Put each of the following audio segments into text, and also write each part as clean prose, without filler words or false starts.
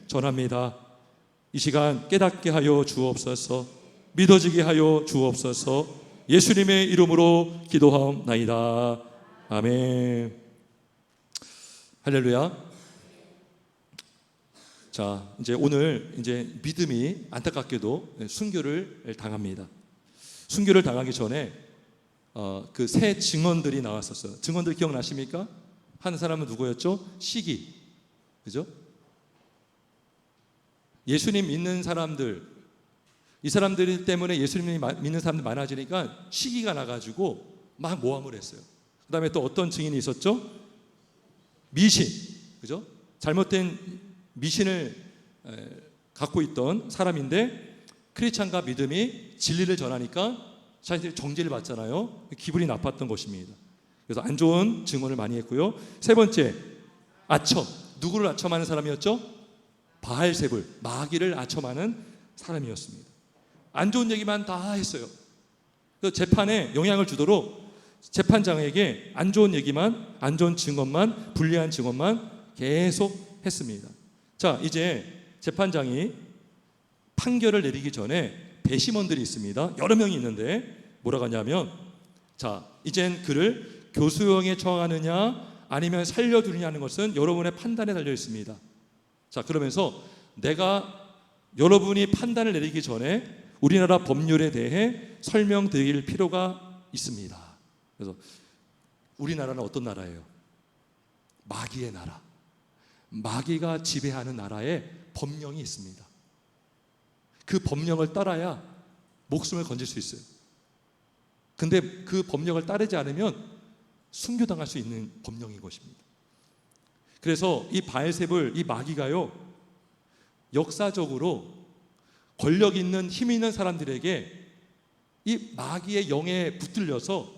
전합니다. 이 시간 깨닫게 하여 주옵소서. 믿어지게 하여 주옵소서. 예수님의 이름으로 기도하옵나이다. 아멘. 할렐루야. 자, 이제 오늘 믿음이 안타깝게도 순교를 당합니다. 순교를 당하기 전에 그 세 증언들이 나왔었어요. 증언들 기억나십니까? 한 사람은 누구였죠? 시기, 그죠? 예수님 믿는 사람들, 이 사람들 때문에 예수님 믿는 사람들 많아지니까 시기가 나가지고 막 모함을 했어요. 그 다음에 또 어떤 증인이 있었죠? 미신, 그죠? 잘못된 미신을 갖고 있던 사람인데 크리스찬과 믿음이 진리를 전하니까 자신들이 정죄를 받잖아요. 기분이 나빴던 것입니다. 그래서 안 좋은 증언을 많이 했고요. 세 번째, 아첨. 누구를 아첨하는 사람이었죠? 바알세불, 마귀를 아첨하는 사람이었습니다. 안 좋은 얘기만 다 했어요. 그래서 재판에 영향을 주도록 재판장에게 안 좋은 얘기만, 안 좋은 증언만, 불리한 증언만 계속 했습니다. 자, 이제 재판장이 판결을 내리기 전에 배심원들이 있습니다. 여러 명이 있는데 뭐라고 하냐면, 자, 이젠 그를 교수형에 처하느냐 아니면 살려두느냐는 것은 여러분의 판단에 달려 있습니다. 자, 그러면서 내가 여러분이 판단을 내리기 전에 우리나라 법률에 대해 설명드릴 필요가 있습니다. 그래서 우리나라는 어떤 나라예요? 마귀의 나라. 마귀가 지배하는 나라에 법령이 있습니다. 그 법령을 따라야 목숨을 건질 수 있어요. 근데 그 법령을 따르지 않으면 순교당할 수 있는 법령인 것입니다. 그래서 이 바알세불, 이 마귀가요, 역사적으로 권력 있는 힘 있는 사람들에게 이 마귀의 영에 붙들려서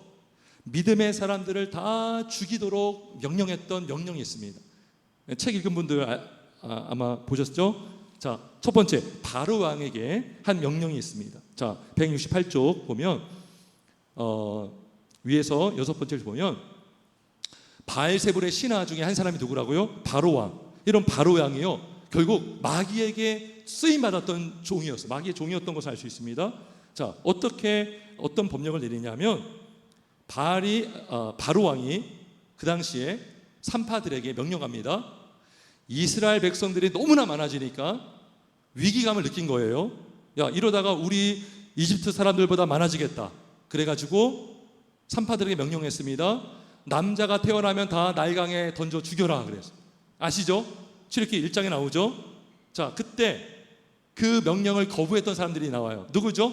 믿음의 사람들을 다 죽이도록 명령했던 명령이 있습니다. 책 읽은 분들 아마 보셨죠? 자, 첫 번째, 바로 왕에게 한 명령이 있습니다. 자, 168쪽 보면 위에서 여섯 번째를 보면 바알세불의 신하 중에 한 사람이 누구라고요? 바로 왕. 이런 바로 왕이요, 결국 마귀에게 쓰임 받았던 종이었어요. 마귀의 종이었던 것을 알 수 있습니다. 자, 어떤 법령을 내리냐면 바로 왕이 그 당시에 산파들에게 명령합니다. 이스라엘 백성들이 너무나 많아지니까 위기감을 느낀 거예요. 야, 이러다가 우리 이집트 사람들보다 많아지겠다. 그래가지고 산파들에게 명령했습니다. 남자가 태어나면 다 나일강에 던져 죽여라 그랬어요. 아시죠? 출애굽기 1장에 나오죠? 자, 그때 그 명령을 거부했던 사람들이 나와요. 누구죠?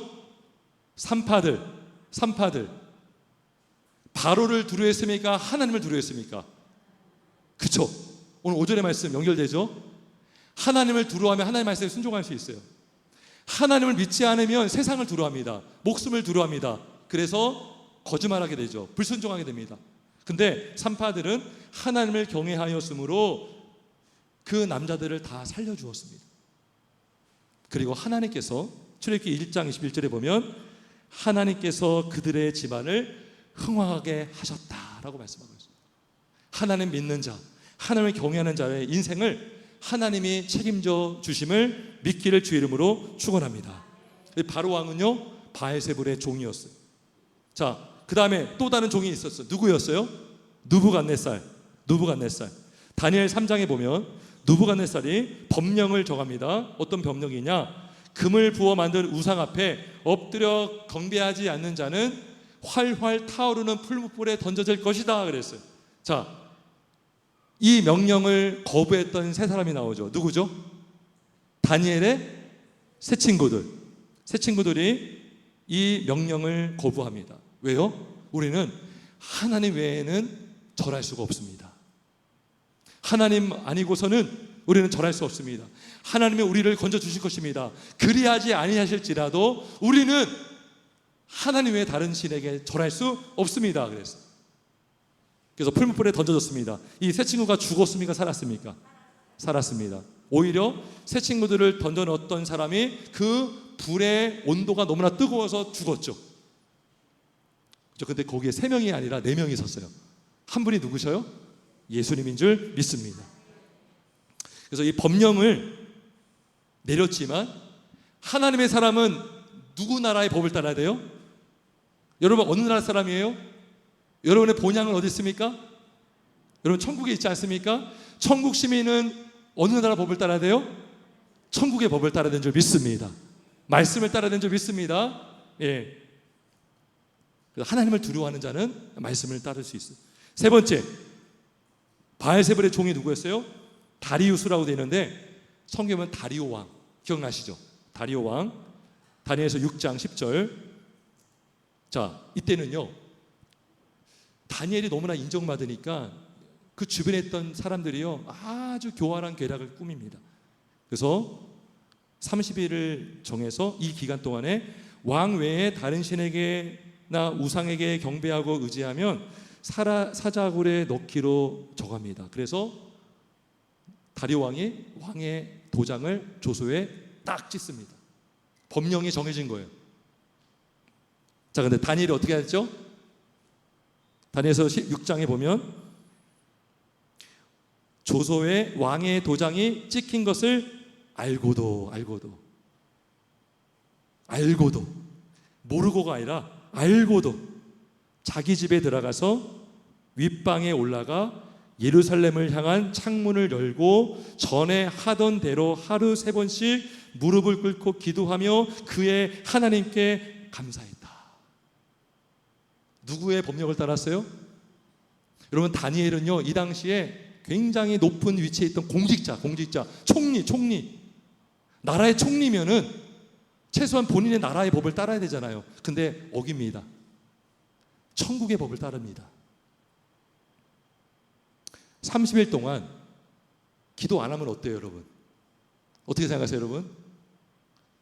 산파들. 바로를 두려워했습니까? 하나님을 두려워했습니까? 그쵸? 오늘 5절의 말씀 연결되죠? 하나님을 두려워하면 하나님의 말씀에 순종할 수 있어요. 하나님을 믿지 않으면 세상을 두려워합니다. 목숨을 두려워합니다. 그래서 거짓말하게 되죠. 불순종하게 됩니다. 근데 산파들은 하나님을 경외하였으므로 그 남자들을 다 살려주었습니다. 그리고 하나님께서 출애굽기 1장 21절에 보면 하나님께서 그들의 집안을 흥왕하게 하셨다라고 말씀하고 있습니다. 하나님 믿는 자, 하나님을 경외하는 자의 인생을 하나님이 책임져 주심을 믿기를 주 이름으로 축원합니다. 바로 왕은요, 바알세불의 종이었어요. 자, 그 다음에 또 다른 종이 있었어요. 누구였어요? 느부갓네살. 다니엘 3장에 보면 느부갓네살이 법령을 정합니다. 어떤 법령이냐? 금을 부어 만든 우상 앞에 엎드려 경배하지 않는 자는 활활 타오르는 풀무불에 던져질 것이다 그랬어요. 자, 이 명령을 거부했던 세 사람이 나오죠. 누구죠? 다니엘의 세 친구들이 이 명령을 거부합니다. 왜요? 우리는 하나님 외에는 절할 수가 없습니다. 하나님 아니고서는 우리는 절할 수 없습니다. 하나님이 우리를 건져 주실 것입니다. 그리하지 아니하실지라도 우리는 하나님 외에 다른 신에게 절할 수 없습니다. 그래서 풀무불에 던져졌습니다. 이 세 친구가 죽었습니까? 살았습니까? 살았습니다. 오히려 세 친구들을 던져넣었던 사람이 그 불의 온도가 너무나 뜨거워서 죽었죠. 근데 거기에 3명이 아니라 4명이 있었어요. 한 분이 누구셔요? 예수님인 줄 믿습니다. 그래서 이 법령을 내렸지만 하나님의 사람은 누구 나라의 법을 따라야 돼요? 여러분 어느 나라 사람이에요? 여러분의 본향은 어디 있습니까? 여러분 천국에 있지 않습니까? 천국 시민은 어느 나라 법을 따라야 돼요? 천국의 법을 따라야 되는 줄 믿습니다. 말씀을 따라야 되는 줄 믿습니다. 예. 하나님을 두려워하는 자는 말씀을 따를 수 있어요. 세 번째, 바알세불의 종이 누구였어요? 다리우스라고 되어 있는데 성경은 다리오 왕 기억나시죠? 다리오 왕. 다니엘서 6장 10절. 자, 이때는요 다니엘이 너무나 인정받으니까 그 주변에 있던 사람들이요 아주 교활한 계략을 꾸밉니다. 그래서 30일을 정해서 이 기간 동안에 왕 외에 다른 신에게나 우상에게 경배하고 의지하면 사자굴에 넣기로 정합니다. 그래서 다리오 왕이 왕의 도장을 조소에 딱 찍습니다. 법령이 정해진 거예요. 자, 근데 다니엘이 어떻게 했죠? 다니엘서 6장에 보면 조소에 왕의 도장이 찍힌 것을 알고도 모르고가 아니라 알고도 자기 집에 들어가서 윗방에 올라가 예루살렘을 향한 창문을 열고 전에 하던 대로 하루 3번씩 무릎을 꿇고 기도하며 그의 하나님께 감사했다. 누구의 법령을 따랐어요? 여러분 다니엘은요 이 당시에 굉장히 높은 위치에 있던 공직자, 총리 나라의 총리면은 최소한 본인의 나라의 법을 따라야 되잖아요. 근데 어깁니다. 천국의 법을 따릅니다. 30일 동안 기도 안 하면 어때요, 여러분? 어떻게 생각하세요, 여러분?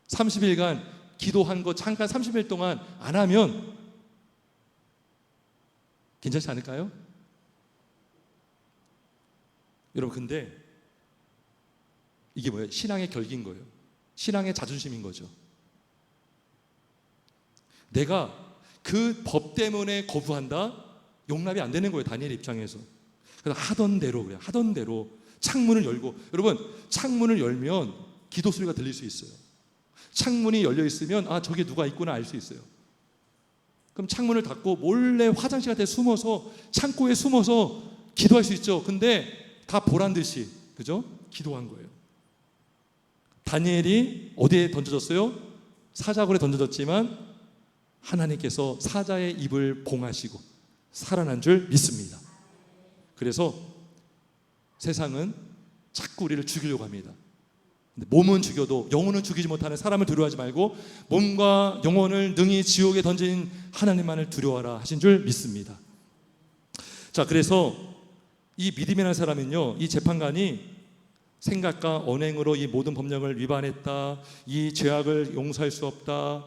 30일간 기도한 거 잠깐 30일 동안 안 하면 괜찮지 않을까요? 여러분, 근데 이게 뭐예요? 신앙의 결기인 거예요. 신앙의 자존심인 거죠. 내가 그 법 때문에 거부한다? 용납이 안 되는 거예요, 다니엘 입장에서. 그래서 하던 대로 창문을 열고, 여러분 창문을 열면 기도 소리가 들릴 수 있어요. 창문이 열려 있으면 아 저기 누가 있구나 알 수 있어요. 그럼 창문을 닫고 몰래 화장실 같은 데 숨어서 창고에 숨어서 기도할 수 있죠. 근데 다 보란 듯이 그죠? 기도한 거예요. 다니엘이 어디에 던져졌어요? 사자굴에 던져졌지만 하나님께서 사자의 입을 봉하시고 살아난 줄 믿습니다. 그래서 세상은 자꾸 우리를 죽이려고 합니다. 근데 몸은 죽여도 영혼은 죽이지 못하는 사람을 두려워하지 말고 몸과 영혼을 능히 지옥에 던진 하나님만을 두려워하라 하신 줄 믿습니다. 자, 그래서 이 믿음이라는 사람은요, 이 재판관이 생각과 언행으로 이 모든 법령을 위반했다, 이 죄악을 용서할 수 없다,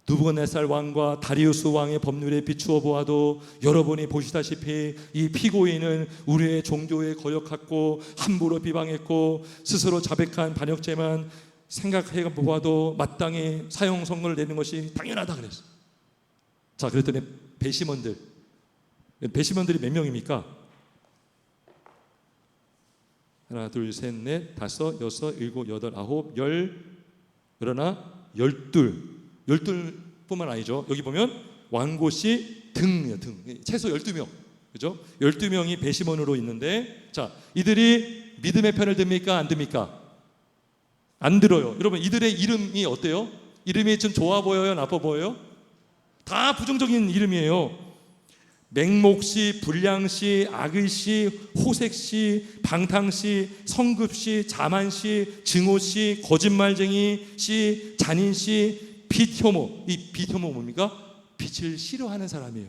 느부갓네살 왕과 다리우스 왕의 법률에 비추어 보아도 여러분이 보시다시피 이 피고인은 우리의 종교에 거역했고 함부로 비방했고 스스로 자백한 반역죄만 생각해 보아도 마땅히 사형 선고를 내는 것이 당연하다 그랬어. 자, 그랬더니 배심원들이 몇 명입니까? 하나, 둘, 셋, 넷, 다섯, 여섯, 일곱, 여덟, 아홉, 열, 그러나 12뿐만 아니죠. 여기 보면 왕고씨 등 최소 12명, 그죠? 12명이 배심원으로 있는데, 자, 이들이 믿음의 편을 듭니까? 안 듭니까? 안 들어요. 여러분, 이들의 이름이 어때요? 이름이 좀 좋아 보여요? 나빠 보여요? 다 부정적인 이름이에요. 맹목씨, 불량씨, 악의씨, 호색씨, 방탕씨, 성급씨, 자만씨, 증오씨, 거짓말쟁이씨, 잔인씨, 빛혐오. 이 빛혐오 뭡니까? 빛을 싫어하는 사람이에요.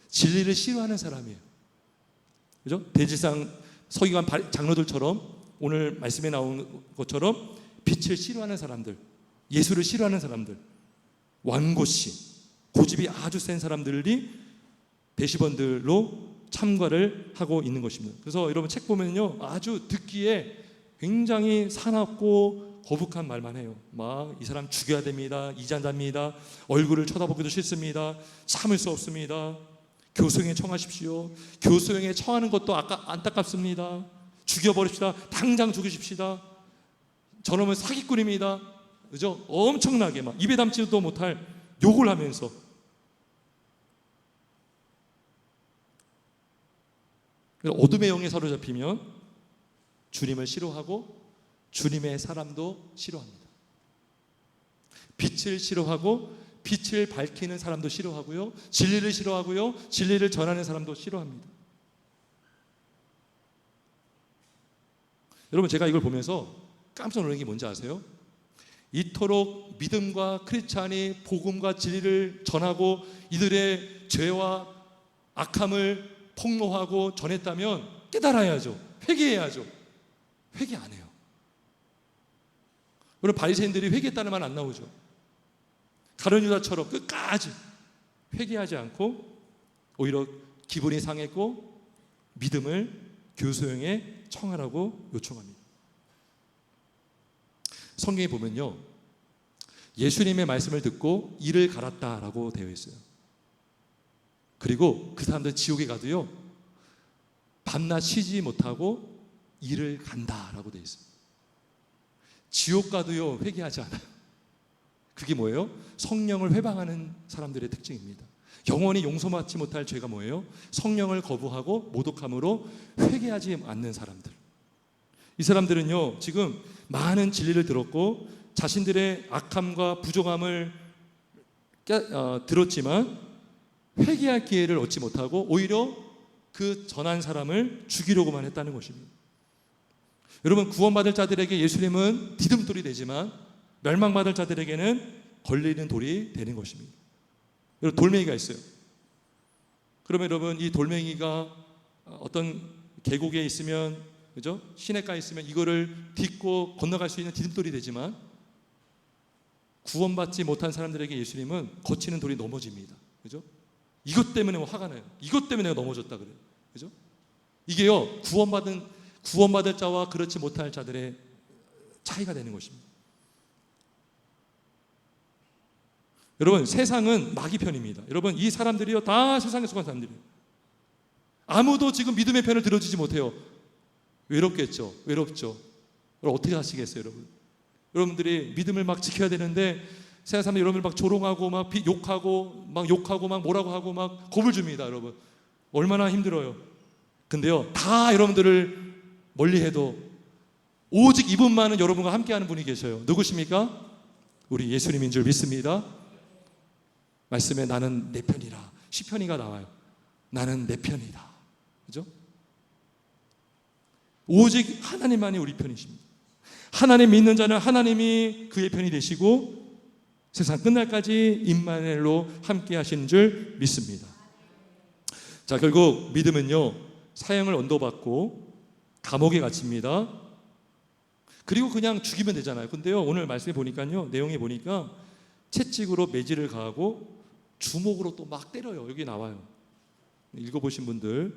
진리를 싫어하는 사람이에요. 그죠? 대지상 서기관 장로들처럼 오늘 말씀에 나온 것처럼 빛을 싫어하는 사람들, 예수를 싫어하는 사람들, 완고씨, 고집이 아주 센 사람들이 배심원들로 참가를 하고 있는 것입니다. 그래서 여러분 책 보면요, 아주 듣기에 굉장히 사납고 거북한 말만 해요. 막 이 사람 죽여야 됩니다, 이단자입니다, 얼굴을 쳐다보기도 싫습니다, 참을 수 없습니다, 교수형에 청하십시오, 교수형에 청하는 것도 안타깝습니다, 죽여버립시다, 당장 죽이십시다, 저놈은 사기꾼입니다. 그죠? 엄청나게 막 입에 담지도 못할 욕을 하면서 어둠의 영에 사로잡히면 주님을 싫어하고 주님의 사람도 싫어합니다. 빛을 싫어하고 빛을 밝히는 사람도 싫어하고요. 진리를 싫어하고요. 진리를 전하는 사람도 싫어합니다. 여러분, 제가 이걸 보면서 깜짝 놀란 게 뭔지 아세요? 이토록 믿음과 크리스찬이 복음과 진리를 전하고 이들의 죄와 악함을 폭로하고 전했다면 깨달아야죠. 회개해야죠. 회개 안 해요. 여러분, 바리새인들이 회개했다는 말 안 나오죠. 가룟 유다처럼 끝까지 회개하지 않고 오히려 기분이 상했고 믿음을 교수형에 청하라고 요청합니다. 성경에 보면요, 예수님의 말씀을 듣고 이를 갈았다라고 되어 있어요. 그리고 그 사람들 지옥에 가도요, 밤낮 쉬지 못하고 이를 간다라고 되어 있어요. 지옥 가도요, 회개하지 않아요. 그게 뭐예요? 성령을 회방하는 사람들의 특징입니다. 영원히 용서받지 못할 죄가 뭐예요? 성령을 거부하고 모독함으로 회개하지 않는 사람들. 이 사람들은요, 지금 많은 진리를 들었고 자신들의 악함과 부족함을 들었지만 회개할 기회를 얻지 못하고 오히려 그 전한 사람을 죽이려고만 했다는 것입니다. 여러분, 구원받을 자들에게 예수님은 디딤돌이 되지만 멸망받을 자들에게는 걸리는 돌이 되는 것입니다. 여러분, 돌멩이가 있어요. 그러면 여러분, 이 돌멩이가 어떤 계곡에 있으면, 그죠? 시냇가에 있으면 이거를 딛고 건너갈 수 있는 디딤돌이 되지만 구원받지 못한 사람들에게 예수님은 거치는 돌이 넘어집니다. 그죠? 이것 때문에 화가 나요. 이것 때문에 내가 넘어졌다 그래요. 그죠? 이게요, 구원받을 자와 그렇지 못할 자들의 차이가 되는 것입니다. 여러분, 세상은 마귀 편입니다. 여러분, 이 사람들이요, 다 세상에 속한 사람들이에요. 아무도 지금 믿음의 편을 들어주지 못해요. 외롭겠죠. 외롭죠. 여러분, 어떻게 하시겠어요, 여러분? 여러분들이 믿음을 막 지켜야 되는데 세상 사람들이 여러분을 막 조롱하고 막 욕하고 막 뭐라고 하고 막 겁을 줍니다, 여러분. 얼마나 힘들어요. 근데요, 다 여러분들을 멀리해도 오직 이분만은 여러분과 함께하는 분이 계셔요. 누구십니까? 우리 예수님인 줄 믿습니다. 말씀에 나는 내 편이라 시편이가 나와요. 나는 내 편이다. 그죠? 오직 하나님만이 우리 편이십니다. 하나님 믿는 자는 하나님이 그의 편이 되시고 세상 끝날까지 임마누엘로 함께 하시는 줄 믿습니다. 자, 결국 믿음은요, 사형을 언도받고 감옥에 갇힙니다. 그리고 그냥 죽이면 되잖아요. 근데요, 오늘 말씀에 보니까요, 내용에 보니까 채찍으로 매질을 가하고 주먹으로 또 막 때려요. 여기 나와요. 읽어보신 분들,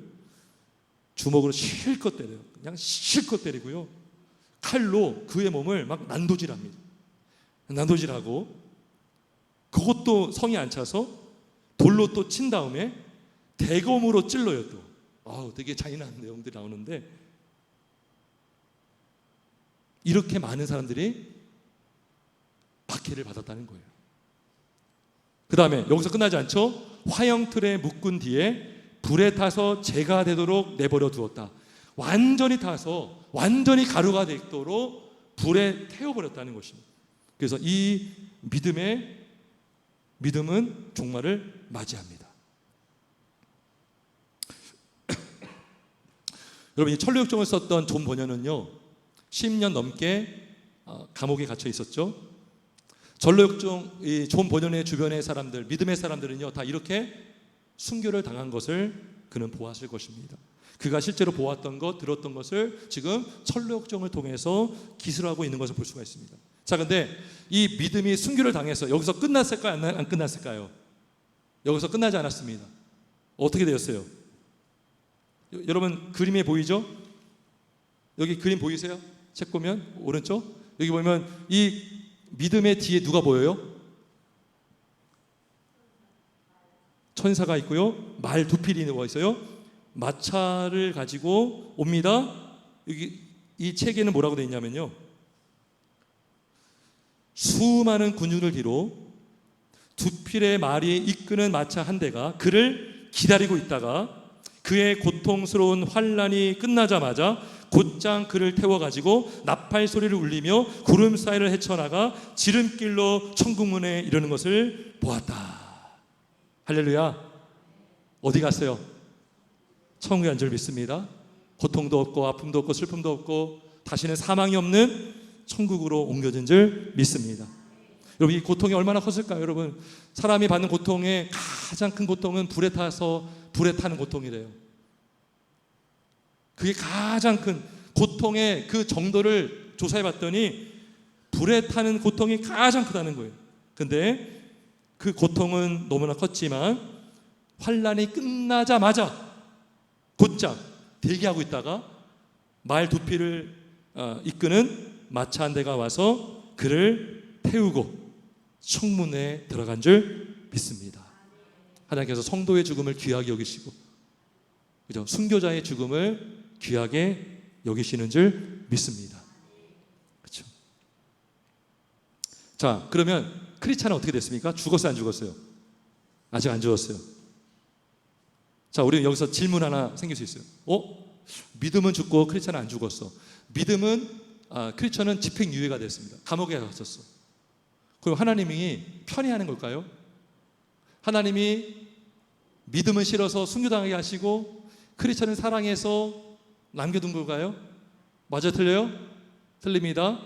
주먹으로 실컷 때려요. 그냥 실컷 때리고요, 칼로 그의 몸을 막 난도질합니다. 난도질하고 그것도 성이 안 차서 돌로 또 친 다음에 대검으로 찔러요. 또 되게 잔인한 내용들이 나오는데, 이렇게 많은 사람들이 박해를 받았다는 거예요. 그 다음에 여기서 끝나지 않죠? 화형틀에 묶은 뒤에 불에 타서 재가 되도록 내버려 두었다. 완전히 타서 완전히 가루가 되도록 불에 태워버렸다는 것입니다. 그래서 이 믿음은 종말을 맞이합니다. 여러분, 이 천루역정을 썼던 존 버년은요, 10년 넘게 감옥에 갇혀 있었죠. 전로역정 이 존 버년의 주변의 사람들, 믿음의 사람들은요, 다 이렇게 순교를 당한 것을 그는 보았을 것입니다. 그가 실제로 보았던 것, 들었던 것을 지금 천루역정을 통해서 기술하고 있는 것을 볼 수가 있습니다. 자, 근데 이 믿음이 순교를 당해서 여기서 끝났을까요? 안 끝났을까요? 여기서 끝나지 않았습니다. 어떻게 되었어요? 여러분, 그림에 보이죠? 여기 그림 보이세요? 책 보면 오른쪽 여기 보면 이 믿음의 뒤에 누가 보여요? 천사가 있고요, 말 두 필이 누워 있어요. 마차를 가지고 옵니다. 여기 이 책에는 뭐라고 되어 있냐면요, 수많은 군중을 뒤로 두필의 말이 이끄는 마차 한 대가 그를 기다리고 있다가 그의 고통스러운 환란이 끝나자마자 곧장 그를 태워가지고 나팔 소리를 울리며 구름 사이를 헤쳐나가 지름길로 천국문에 이르는 것을 보았다. 할렐루야. 어디 갔어요? 천국에 간 줄 믿습니다. 고통도 없고 아픔도 없고 슬픔도 없고 다시는 사망이 없는 천국으로 옮겨진 줄 믿습니다. 여러분, 이 고통이 얼마나 컸을까요? 여러분, 사람이 받는 고통의 가장 큰 고통은 불에 타는 고통이래요. 그게 가장 큰 고통의 그 정도를 조사해 봤더니 불에 타는 고통이 가장 크다는 거예요. 근데 그 고통은 너무나 컸지만 환란이 끝나자마자 곧장 대기하고 있다가 말 두피를 이끄는 마차 한 대가 와서 그를 태우고 천문에 들어간 줄 믿습니다. 하나님께서 성도의 죽음을 귀하게 여기시고, 그죠? 순교자의 죽음을 귀하게 여기시는 줄 믿습니다. 그렇죠? 자, 그러면 크리스찬은 어떻게 됐습니까? 죽었어요, 안 죽었어요? 아직 안 죽었어요. 자, 우리 여기서 질문 하나 생길 수 있어요. 믿음은 죽고 크리스찬은 안 죽었어. 크리스찬은 집행유예가 됐습니다. 감옥에 갔었어. 그럼 하나님이 편애하는 걸까요? 하나님이 믿음은 싫어서 순교당하게 하시고 크리스찬을 사랑해서 남겨둔 걸까요? 맞아요, 틀려요? 틀립니다.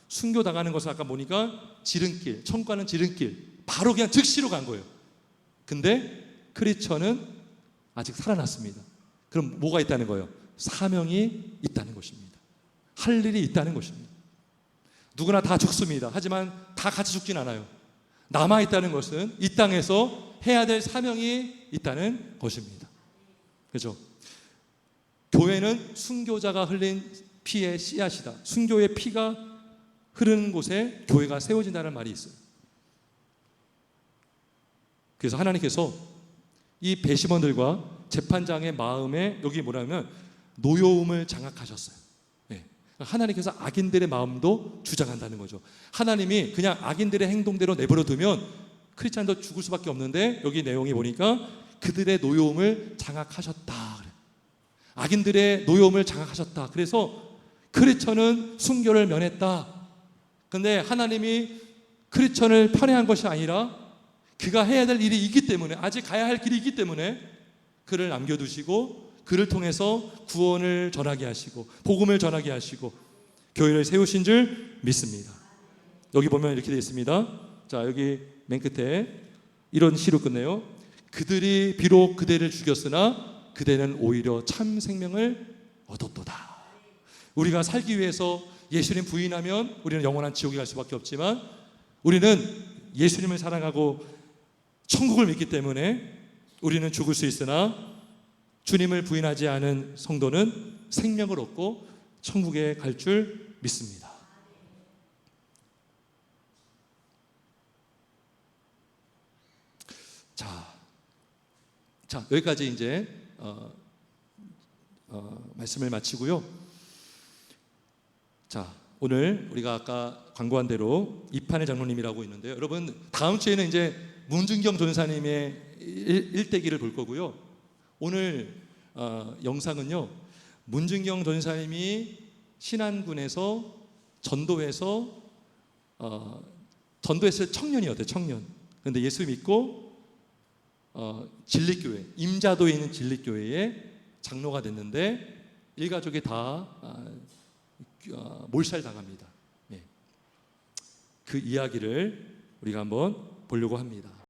순교당하는 것을 아까 보니까 지름길, 천국 가는 지름길, 바로 그냥 즉시로 간 거예요. 근데 크리스찬은 아직 살아났습니다. 그럼 뭐가 있다는 거예요? 사명이 있다는 것입니다. 할 일이 있다는 것입니다. 누구나 다 죽습니다. 하지만 다 같이 죽진 않아요. 남아있다는 것은 이 땅에서 해야 될 사명이 있다는 것입니다. 그렇죠? 교회는 순교자가 흘린 피의 씨앗이다. 순교의 피가 흐르는 곳에 교회가 세워진다는 말이 있어요. 그래서 하나님께서 이 배심원들과 재판장의 마음에 여기 뭐라면 노여움을 장악하셨어요. 네. 하나님께서 악인들의 마음도 주장한다는 거죠. 하나님이 그냥 악인들의 행동대로 내버려 두면 크리스찬도 죽을 수밖에 없는데 여기 내용이 보니까 그들의 노여움을 장악하셨다. 악인들의 노여움을 장악하셨다. 그래서 크리스찬은 순교를 면했다. 그런데 하나님이 크리스찬을 편애한 것이 아니라 그가 해야 될 일이 있기 때문에, 아직 가야 할 길이 있기 때문에 그를 남겨두시고 그를 통해서 구원을 전하게 하시고 복음을 전하게 하시고 교회를 세우신 줄 믿습니다. 여기 보면 이렇게 되어 있습니다. 자, 여기 맨 끝에 이런 시로 끝내요. 그들이 비록 그대를 죽였으나 그대는 오히려 참 생명을 얻었도다. 우리가 살기 위해서 예수님 부인하면 우리는 영원한 지옥에 갈 수밖에 없지만 우리는 예수님을 사랑하고 천국을 믿기 때문에 우리는 죽을 수 있으나 주님을 부인하지 않은 성도는 생명을 얻고 천국에 갈 줄 믿습니다. 자, 여기까지 이제 말씀을 마치고요. 자, 오늘 우리가 아까 광고한 대로 이판의 장로님이라고 있는데요. 여러분, 다음 주에는 이제 문준경 전사님의 일대기를 볼 거고요. 오늘 영상은요, 문준경 전사님이 신안군에서 전도했을 청년이었대요. 청년. 그런데 예수 믿고 진리교회, 임자도에 있는 진리교회에 장로가 됐는데 일가족이 다 몰살당합니다. 그 이야기를 우리가 한번 보려고 합니다.